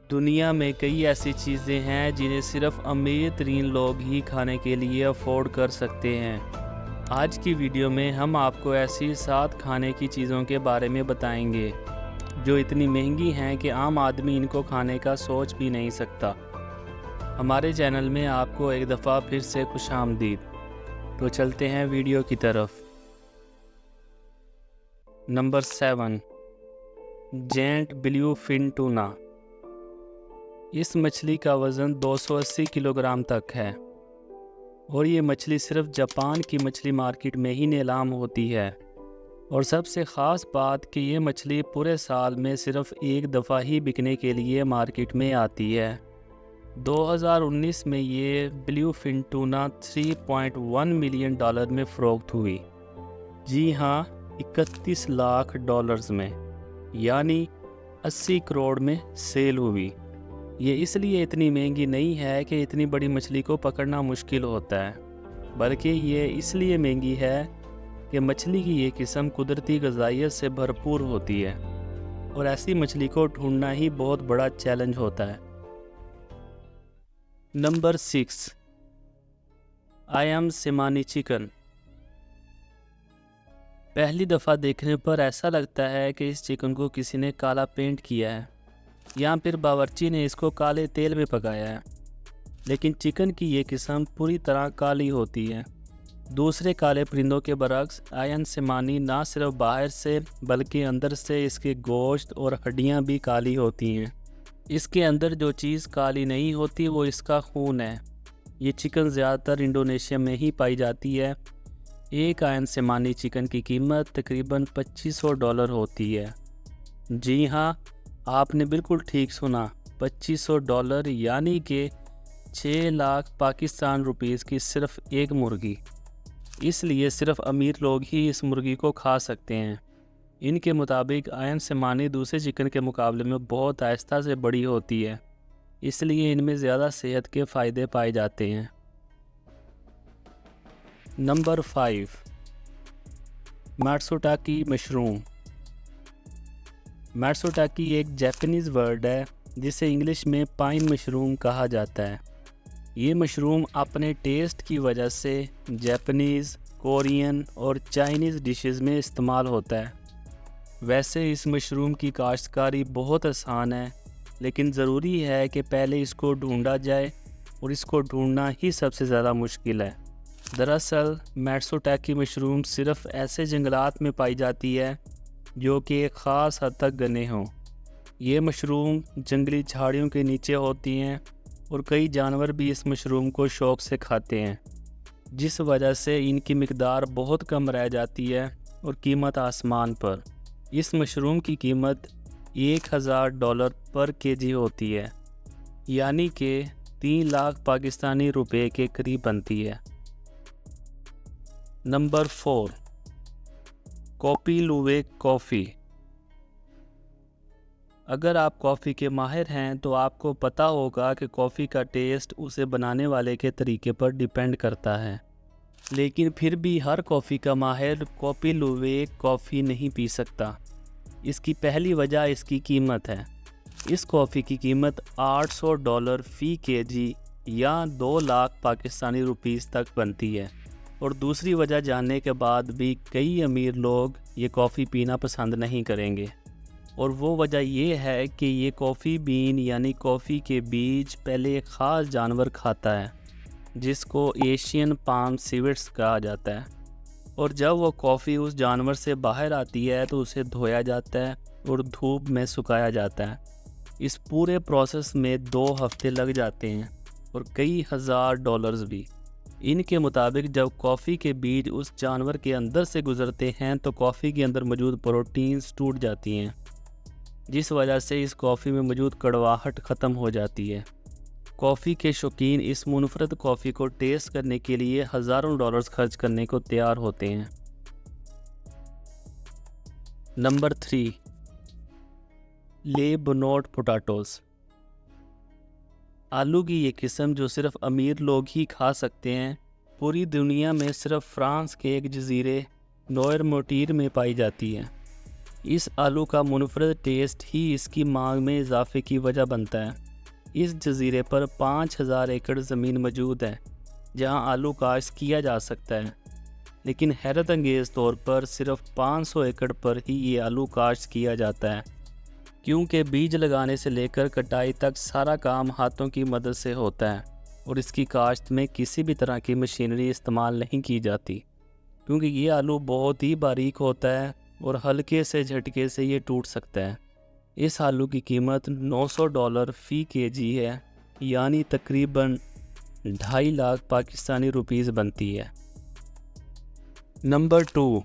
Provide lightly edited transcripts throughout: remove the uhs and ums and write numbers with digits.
دنیا میں کئی ایسی چیزیں ہیں جنہیں صرف امیر ترین لوگ ہی کھانے کے لیے افورڈ کر سکتے ہیں۔ آج کی ویڈیو میں ہم آپ کو ایسی 7 کھانے کی چیزوں کے بارے میں بتائیں گے جو اتنی مہنگی ہیں کہ عام آدمی ان کو کھانے کا سوچ بھی نہیں سکتا۔ ہمارے چینل میں آپ کو ایک دفعہ پھر سے خوش آمدید۔ تو چلتے ہیں ویڈیو کی طرف۔ نمبر 7، جینٹ بلیو فن ٹونا۔ اس مچھلی کا وزن 280 کلو گرام تک ہے اور یہ مچھلی صرف جاپان کی مچھلی مارکیٹ میں ہی نیلام ہوتی ہے، اور سب سے خاص بات کہ یہ مچھلی پورے سال میں صرف ایک دفعہ ہی بکنے کے لیے مارکیٹ میں آتی ہے۔ 2019 میں یہ بلیو فن ٹونا $3.1 ملین میں فروخت ہوئی۔ جی ہاں، $31 لاکھ میں، یعنی 80 کروڑ میں سیل ہوئی۔ یہ اس لیے اتنی مہنگی نہیں ہے کہ اتنی بڑی مچھلی کو پکڑنا مشکل ہوتا ہے، بلکہ یہ اس لیے مہنگی ہے کہ مچھلی کی یہ قسم قدرتی غذائیت سے بھرپور ہوتی ہے، اور ایسی مچھلی کو ڈھونڈنا ہی بہت بڑا چیلنج ہوتا ہے۔ Number 6، Ayam Cemani chicken. پہلی دفعہ دیکھنے پر ایسا لگتا ہے کہ اس چکن کو کسی نے کالا پینٹ کیا ہے یا پھر باورچی نے اس کو کالے تیل میں پکایا ہے، لیکن چکن کی یہ قسم پوری طرح کالی ہوتی ہے۔ دوسرے کالے پرندوں کے برعکس آیام سیمانی نہ صرف باہر سے بلکہ اندر سے اس کے گوشت اور ہڈیاں بھی کالی ہوتی ہیں۔ اس کے اندر جو چیز کالی نہیں ہوتی وہ اس کا خون ہے۔ یہ چکن زیادہ تر انڈونیشیا میں ہی پائی جاتی ہے۔ ایک آیام سیمانی چکن کی قیمت تقریباً $2500 ہوتی ہے۔ جی ہاں، آپ نے بالکل ٹھیک سنا، $2500، یعنی کہ 6 لاکھ پاکستان روپیز کی صرف ایک مرغی۔ اس لیے صرف امیر لوگ ہی اس مرغی کو کھا سکتے ہیں۔ ان کے مطابق آیام سیمانی دوسرے چکن کے مقابلے میں بہت آہستہ سے بڑی ہوتی ہے، اس لیے ان میں زیادہ صحت کے فائدے پائے جاتے ہیں۔ Number 5، ماتسوٹاکی mushroom. ماتسوٹاکی ایک جاپنیز ورڈ ہے جسے انگلش میں پائن مشروم کہا جاتا ہے۔ یہ مشروم اپنے ٹیسٹ کی وجہ سے جاپنیز، کورین اور چائنیز ڈشز میں استعمال ہوتا ہے۔ ویسے اس مشروم کی کاشتکاری بہت آسان ہے، لیکن ضروری ہے کہ پہلے اس کو ڈھونڈا جائے، اور اس کو ڈھونڈنا ہی سب سے زیادہ مشکل ہے۔ دراصل ماتسوٹاکی مشروم صرف ایسے جنگلات میں پائی جاتی ہے جو کہ ایک خاص حد تک گھنے ہوں۔ یہ مشروم جنگلی جھاڑیوں کے نیچے ہوتی ہیں، اور کئی جانور بھی اس مشروم کو شوق سے کھاتے ہیں، جس وجہ سے ان کی مقدار بہت کم رہ جاتی ہے اور قیمت آسمان پر۔ اس مشروم کی قیمت $1000 پر kg ہوتی ہے، یعنی کہ 3 لاکھ پاکستانی روپے کے قریب بنتی ہے۔ نمبر 4، کوپی لوے کافی۔ اگر آپ کافی کے ماہر ہیں تو آپ کو پتہ ہوگا کہ کافی کا ٹیسٹ اسے بنانے والے کے طریقے پر ڈیپینڈ کرتا ہے، لیکن پھر بھی ہر کافی کا ماہر کوپی لوے کافی نہیں پی سکتا۔ اس کی پہلی وجہ اس کی قیمت ہے۔ اس کافی کی قیمت $800 فی kg یا 2 لاکھ پاکستانی روپیز تک بنتی ہے، اور دوسری وجہ جاننے کے بعد بھی کئی امیر لوگ یہ کافی پینا پسند نہیں کریں گے، اور وہ وجہ یہ ہے کہ یہ کافی بین یعنی کافی کے بیج پہلے ایک خاص جانور کھاتا ہے جس کو ایشین پام سیوٹس کہا جاتا ہے، اور جب وہ کافی اس جانور سے باہر آتی ہے تو اسے دھویا جاتا ہے اور دھوپ میں سکھایا جاتا ہے۔ اس پورے پروسیس میں 2 ہفتے لگ جاتے ہیں اور کئی $1000 بھی۔ ان کے مطابق جب کافی کے بیج اس جانور کے اندر سے گزرتے ہیں تو کافی کے اندر موجود پروٹینز ٹوٹ جاتی ہیں، جس وجہ سے اس کافی میں موجود کڑواہٹ ختم ہو جاتی ہے۔ کافی کے شوقین اس منفرد کافی کو ٹیسٹ کرنے کے لیے ہزاروں ڈالرز خرچ کرنے کو تیار ہوتے ہیں۔ نمبر 3، لے بونوٹ پوٹیٹوز۔ آلو کی یہ قسم جو صرف امیر لوگ ہی کھا سکتے ہیں، پوری دنیا میں صرف فرانس کے ایک جزیرے نوئر موٹیر میں پائی جاتی ہے۔ اس آلو کا منفرد ٹیسٹ ہی اس کی مانگ میں اضافے کی وجہ بنتا ہے۔ اس جزیرے پر 5000 ایکڑ زمین موجود ہے جہاں آلو کاشت کیا جا سکتا ہے، لیکن حیرت انگیز طور پر صرف 500 ایکڑ پر ہی یہ آلو کاشت کیا جاتا ہے، کیونکہ بیج لگانے سے لے کر کٹائی تک سارا کام ہاتھوں کی مدد سے ہوتا ہے اور اس کی کاشت میں کسی بھی طرح کی مشینری استعمال نہیں کی جاتی، کیونکہ یہ آلو بہت ہی باریک ہوتا ہے اور ہلکے سے جھٹکے سے یہ ٹوٹ سکتا ہے۔ اس آلو کی قیمت $900 فی کے جی ہے، یعنی تقریباً 2.5 لاکھ پاکستانی روپیز بنتی ہے۔ نمبر 2،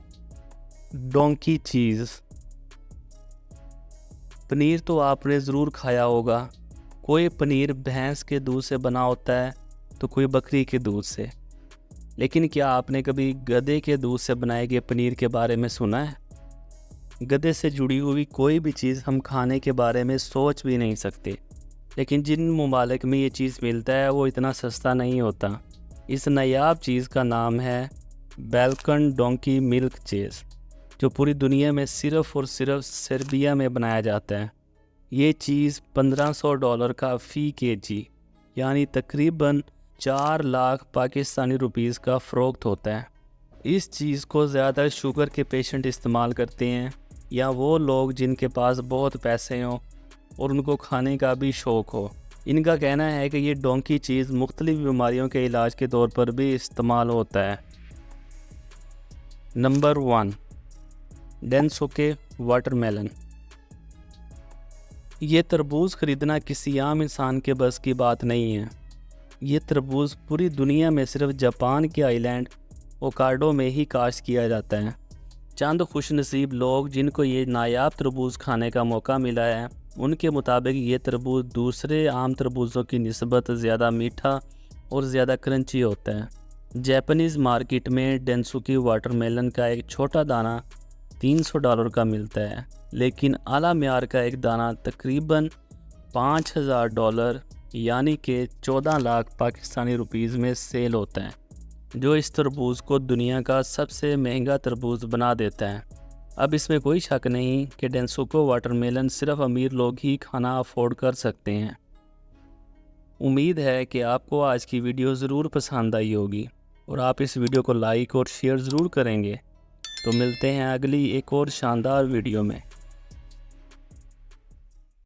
ڈونکی چیز۔ پنیر تو آپ نے ضرور کھایا ہوگا۔ کوئی پنیر بھینس کے دودھ سے بنا ہوتا ہے تو کوئی بکری کے دودھ سے، لیکن کیا آپ نے کبھی گدھے کے دودھ سے بنائے گئے پنیر کے بارے میں سنا ہے؟ گدھے سے جڑی ہوئی کوئی بھی چیز ہم کھانے کے بارے میں سوچ بھی نہیں سکتے، لیکن جن ممالک میں یہ چیز ملتا ہے وہ اتنا سستا نہیں ہوتا۔ اس نایاب چیز کا نام ہے بیلکن ڈونکی ملک چیز، جو پوری دنیا میں صرف اور صرف سربیا میں بنایا جاتا ہے۔ یہ چیز $1500 کا فی کے جی، یعنی تقریباً 4 لاکھ پاکستانی روپیز کا فروخت ہوتا ہے۔ اس چیز کو زیادہ شوگر کے پیشنٹ استعمال کرتے ہیں، یا وہ لوگ جن کے پاس بہت پیسے ہوں اور ان کو کھانے کا بھی شوق ہو۔ ان کا کہنا ہے کہ یہ ڈونکی چیز مختلف بیماریوں کے علاج کے طور پر بھی استعمال ہوتا ہے۔ Number 1، Densuke watermelon. یہ تربوز خریدنا کسی عام انسان کے بس کی بات نہیں ہے۔ یہ تربوز پوری دنیا میں صرف جاپان کے آئی لینڈ ہوکائیڈو میں ہی کاشت کیا جاتا ہے۔ چند خوش نصیب لوگ جن کو یہ نایاب تربوز کھانے کا موقع ملا ہے، ان کے مطابق یہ تربوز دوسرے عام تربوزوں کی نسبت زیادہ میٹھا اور زیادہ کرنچی ہوتا ہے۔ جاپانیز مارکیٹ میں ڈینسوکی واٹر میلن کا ایک چھوٹا دانہ $300 کا ملتا ہے، لیکن اعلیٰ معیار کا ایک دانہ تقریباً $5000 یعنی کہ 14 لاکھ پاکستانی روپیز میں سیل ہوتا ہے، جو اس تربوز کو دنیا کا سب سے مہنگا تربوز بنا دیتا ہے۔ اب اس میں کوئی شک نہیں کہ ڈینسوکو واٹر میلن صرف امیر لوگ ہی کھانا افورڈ کر سکتے ہیں۔ امید ہے کہ آپ کو آج کی ویڈیو ضرور پسند آئی ہوگی اور آپ اس ویڈیو کو لائک اور شیئر ضرور کریں گے۔ تو ملتے ہیں اگلی ایک اور شاندار ویڈیو میں۔